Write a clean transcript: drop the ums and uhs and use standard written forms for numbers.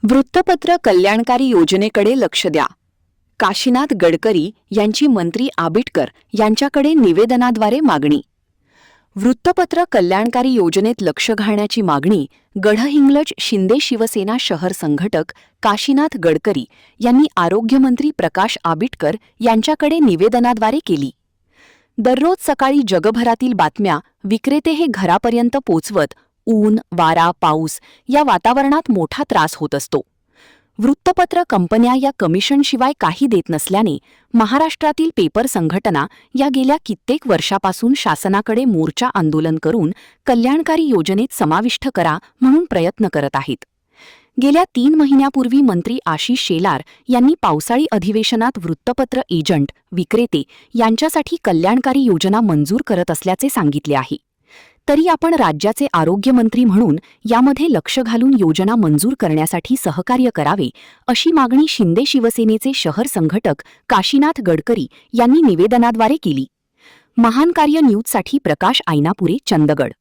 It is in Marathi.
वृत्तपत्र कल्याणकारी योजनेकडे लक्ष द्या. काशीनाथ गडकरी यांची मंत्री आबिटकर यांच्याकडे निवेदनाद्वारे मागणी. वृत्तपत्र कल्याणकारी योजनेत लक्ष घालण्याची मागणी गडहिंग्लज शिंदे शिवसेना शहर संघटक काशीनाथ गडकरी यांनी आरोग्यमंत्री प्रकाश आबिटकर यांच्याकडे निवेदनाद्वारे केली. दररोज सकाळी जगभरातील बातम्या विक्रेते हे घरापर्यंत पोचवत ऊन, वारा, पाऊस या वातावरणात मोठा त्रास होत असतो. वृत्तपत्र कंपन्या या कमिशनशिवाय काही देत नसल्याने महाराष्ट्रातील पेपर संघटना या गेल्या कित्येक वर्षापासून शासनाकडे मोर्चा आंदोलन करून कल्याणकारी योजनेत समाविष्ट करा म्हणून प्रयत्न करत आहेत. गेल्या 3 महिन्यापूर्वी मंत्री आशिष शेलार यांनी पावसाळी अधिवेशनात वृत्तपत्र एजंट, विक्रेते यांच्यासाठी कल्याणकारी योजना मंजूर करत असल्याचे सांगितले आहे. तरी आपण राज्याचे आरोग्यमंत्री म्हणून यामध्ये लक्ष घालून योजना मंजूर करण्यासाठी सहकार्य करावे अशी मागणी शिंदे शिवसेनेचे शहर संघटक काशीनाथ गडकरी यांनी निवेदनाद्वारे केली. महान कार्य न्यूजसाठी प्रकाश आयनापुरे, चंदगड.